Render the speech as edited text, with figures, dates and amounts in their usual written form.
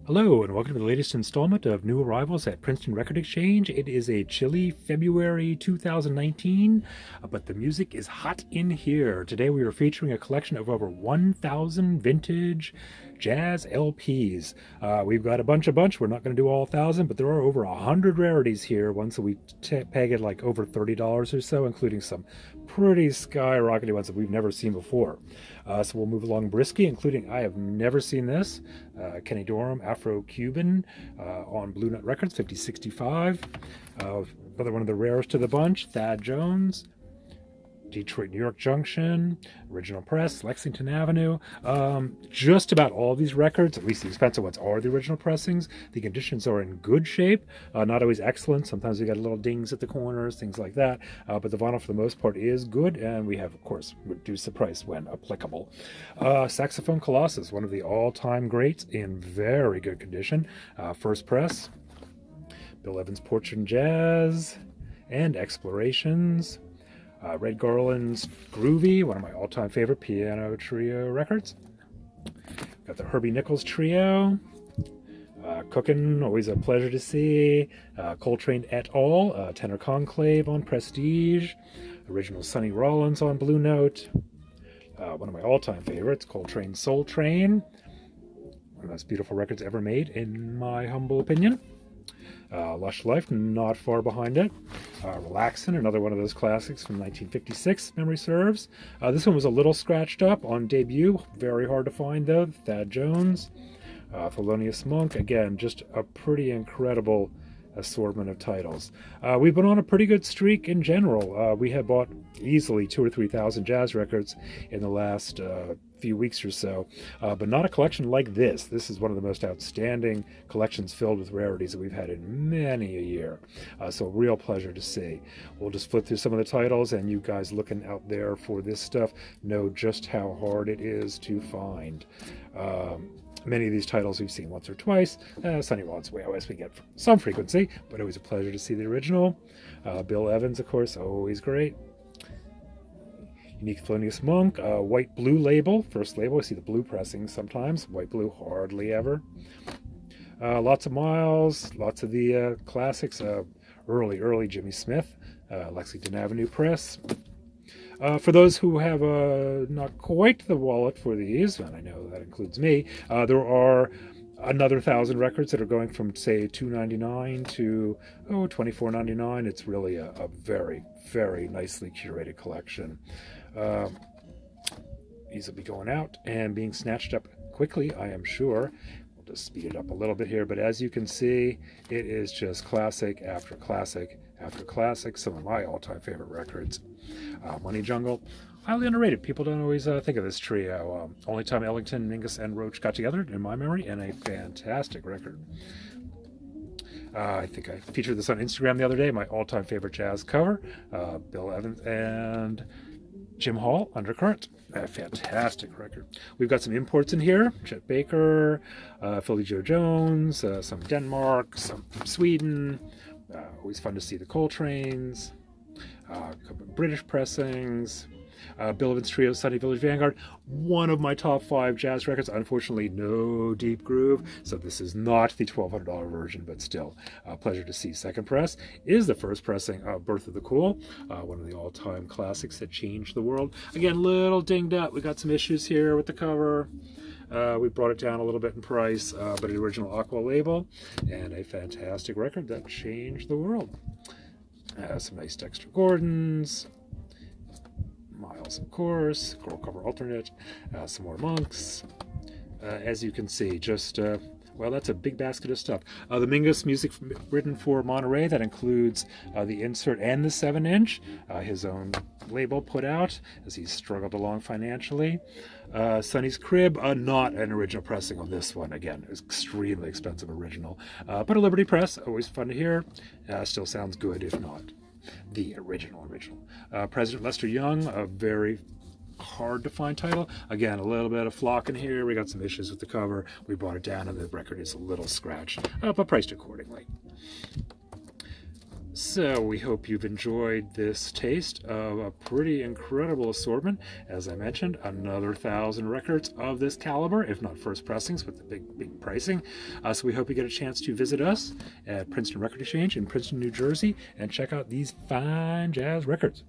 Hello, and welcome to the latest installment of New Arrivals at Princeton Record Exchange. It is a chilly February 2019, but the music is hot in here. Today we are featuring a collection of over 1,000 vintage jazz LPs. We've got a bunch. We're not going to do all 1,000, but there are over 100 rarities here, ones that we peg at like over $30 or so, including some pretty skyrocketing ones that we've never seen before. So we'll move along briskly, including I have never seen this. Kenny Dorham, Afro-Cuban on Blue Nut Records, 5065. Another one of the rarest of the bunch, Thad Jones, Detroit, New York Junction, original press, Lexington Avenue. Just about all of these records, at least the expensive ones, are the original pressings. The conditions are in good shape, not always excellent. Sometimes we got little dings at the corners, things like that. But the vinyl, for the most part, is good, and we have, of course, reduced the price when applicable. Saxophone Colossus, one of the all-time greats, in very good condition. First press, Bill Evans' Portrait in Jazz, and Explorations. Red Garland's Groovy, one of my all-time favorite piano trio records. Got the Herbie Nichols trio. Cookin', always a pleasure to see. Coltrane et al., Tenor Conclave on Prestige. Original Sonny Rollins on Blue Note. One of my all-time favorites, Coltrane Soul Train. One of the most beautiful records ever made, in my humble opinion. Lush Life, not far behind it. Relaxin', another one of those classics from 1956, memory serves. This one was a little scratched up on debut, very hard to find though. Thad Jones, Thelonious Monk, again, just a pretty incredible assortment of titles. We've been on a pretty good streak in general. We have bought easily 2,000 or 3,000 jazz records in the last few weeks or so, but not a collection like this. This is one of the most outstanding collections filled with rarities that we've had in many a year. So a real pleasure to see. We'll just flip through some of the titles, and you guys looking out there for this stuff know just how hard it is to find. Many of these titles we've seen once or twice. Sonny Rollins, we always get some frequency, but always a pleasure to see the original. Bill Evans, of course, always great. Unique Thelonious Monk, white blue label, first label. I see the blue pressing sometimes, white blue hardly ever. Lots of Miles, lots of the classics, early Jimmy Smith, Lexington Avenue Press. For those who have not quite the wallet for these, and I know that includes me, there are another 1,000 records that are going from, say, $2.99 to $24.99. It's really a very, very nicely curated collection. These will be going out and being snatched up quickly, I am sure. We'll just speed it up a little bit here, but as you can see, it is just classic after classic after classic. Some of my all-time favorite records. Money Jungle, highly underrated. People don't always think of this trio. Only time Ellington, Mingus, and Roach got together, in my memory, and a fantastic record. I think I featured this on Instagram the other day, my all-time favorite jazz cover. Bill Evans and Jim Hall, Undercurrent. A fantastic record. We've got some imports in here. Chet Baker, Philly Joe Jones, some Denmark, some from Sweden. Always fun to see the Coltranes. British pressings. Bill Evans Trio, Sunny Village Vanguard. One of my top 5 jazz records. Unfortunately, no deep groove, so this is not the $1,200 version, but still a pleasure to see. Second press is the first pressing of Birth of the Cool, one of the all-time classics that changed the world. Again, little dinged up. We got some issues here with the cover. We brought it down a little bit in price, but an original Aqua label and a fantastic record that changed the world. Some nice Dexter Gordons, Miles, of course, Coral Cover Alternate, some more Monks. As you can see, just, well, that's a big basket of stuff. The Mingus music written for Monterey, that includes the insert and the 7-inch, his own label put out as he struggled along financially. Sonny's Crib, not an original pressing on this one. Again, extremely expensive original, but a Liberty Press, always fun to hear. Still sounds good, if not the original. President Lester Young, a very hard to find title. Again, a little bit of flock in here. We got some issues with the cover. We brought it down and the record is a little scratched, but priced accordingly. So we hope you've enjoyed this taste of a pretty incredible assortment. As I mentioned, another 1,000 records of this caliber, if not first pressings with the big pricing. So we hope you get a chance to visit us at Princeton Record Exchange in Princeton, New Jersey, and check out these fine jazz records.